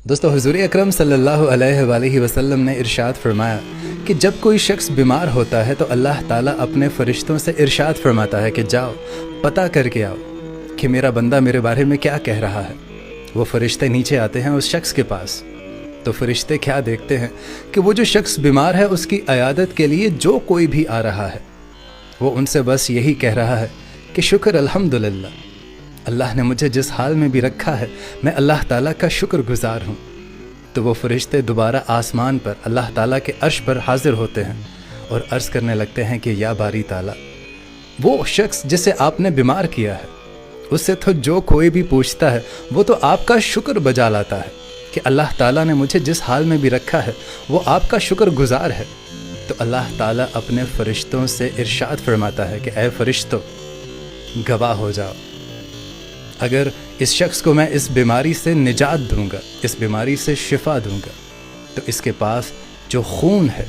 دوستو حضور اکرم صلی اللہ علیہ وآلہ وسلم نے ارشاد فرمایا کہ جب کوئی شخص بیمار ہوتا ہے تو اللہ تعالیٰ اپنے فرشتوں سے ارشاد فرماتا ہے کہ جاؤ پتہ کر کے آؤ کہ میرا بندہ میرے بارے میں کیا کہہ رہا ہے۔ وہ فرشتے نیچے آتے ہیں اس شخص کے پاس، تو فرشتے کیا دیکھتے ہیں کہ وہ جو شخص بیمار ہے اس کی عیادت کے لیے جو کوئی بھی آ رہا ہے وہ ان سے بس یہی کہہ رہا ہے کہ شکر الحمدللہ، اللہ نے مجھے جس حال میں بھی رکھا ہے میں اللہ تعالیٰ کا شکر گزار ہوں۔ تو وہ فرشتے دوبارہ آسمان پر اللہ تعالیٰ کے عرش پر حاضر ہوتے ہیں اور عرض کرنے لگتے ہیں کہ یا باری تعالیٰ، وہ شخص جسے آپ نے بیمار کیا ہے اس سے تو جو کوئی بھی پوچھتا ہے وہ تو آپ کا شکر بجا لاتا ہے کہ اللہ تعالیٰ نے مجھے جس حال میں بھی رکھا ہے وہ آپ کا شکر گزار ہے۔ تو اللہ تعالیٰ اپنے فرشتوں سے ارشاد فرماتا ہے کہ اے فرشتوں، گواہ ہو جاؤ، اگر اس شخص کو میں اس بیماری سے نجات دوں گا، اس بیماری سے شفا دوں گا، تو اس کے پاس جو خون ہے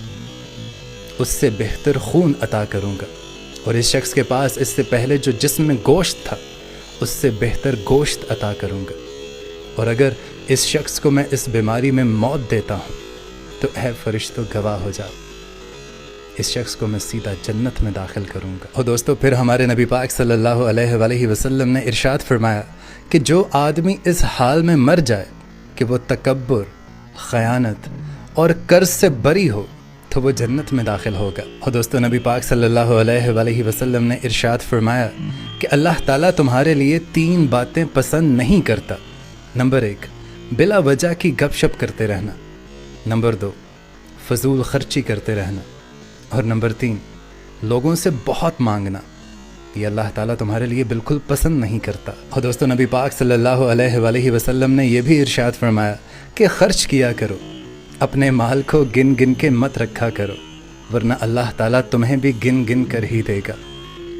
اس سے بہتر خون عطا کروں گا، اور اس شخص کے پاس اس سے پہلے جو جسم میں گوشت تھا اس سے بہتر گوشت عطا کروں گا، اور اگر اس شخص کو میں اس بیماری میں موت دیتا ہوں تو اے فرشتوں گواہ ہو جاؤ، اس شخص کو میں سیدھا جنت میں داخل کروں گا۔ اور دوستو پھر ہمارے نبی پاک صلی اللہ علیہ وآلہ وسلم نے ارشاد فرمایا کہ جو آدمی اس حال میں مر جائے کہ وہ تکبر، خیانت اور قرض سے بری ہو تو وہ جنت میں داخل ہوگا۔ اور دوستو نبی پاک صلی اللہ علیہ وآلہ وسلم نے ارشاد فرمایا کہ اللہ تعالیٰ تمہارے لیے 3 باتیں پسند نہیں کرتا۔ نمبر 1، بلا وجہ کی گپ شپ کرتے رہنا۔ نمبر 2، فضول خرچی کرتے رہنا۔ اور نمبر 3، لوگوں سے بہت مانگنا۔ یہ اللہ تعالیٰ تمہارے لیے بالکل پسند نہیں کرتا۔ اور دوستو نبی پاک صلی اللہ علیہ وآلہ وسلم نے یہ بھی ارشاد فرمایا کہ خرچ کیا کرو، اپنے مال کو گن گن کے مت رکھا کرو، ورنہ اللہ تعالیٰ تمہیں بھی گن گن کر ہی دے گا۔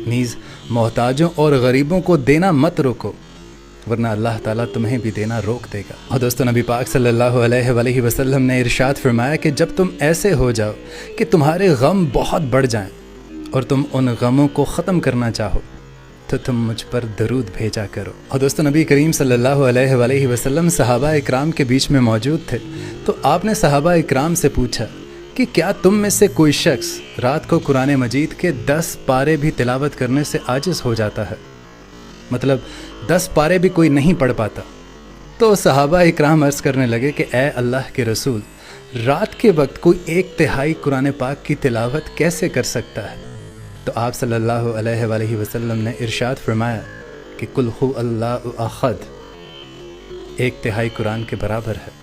نیز محتاجوں اور غریبوں کو دینا مت روکو، ورنہ اللہ تعالیٰ تمہیں بھی دینا روک دے گا۔ اور دوستو نبی پاک صلی اللہ علیہ وآلہ وسلم نے ارشاد فرمایا کہ جب تم ایسے ہو جاؤ کہ تمہارے غم بہت بڑھ جائیں اور تم ان غموں کو ختم کرنا چاہو تو تم مجھ پر درود بھیجا کرو۔ اور دوستو نبی کریم صلی اللہ علیہ وآلہ وسلم صحابہ اکرام کے بیچ میں موجود تھے، تو آپ نے صحابہ اکرام سے پوچھا کہ کیا تم میں سے کوئی شخص رات کو قرآن مجید کے 10 پارے بھی تلاوت کرنے سے عاجز ہو جاتا ہے؟ مطلب 10 پارے بھی کوئی نہیں پڑھ پاتا؟ تو صحابہ اکرام عرض کرنے لگے کہ اے اللہ کے رسول، رات کے وقت کوئی 1/3 قرآن پاک کی تلاوت کیسے کر سکتا ہے؟ تو آپ صلی اللہ علیہ وآلہ وسلم نے ارشاد فرمایا کہ قل هو اللہ احد 1/3 قرآن کے برابر ہے۔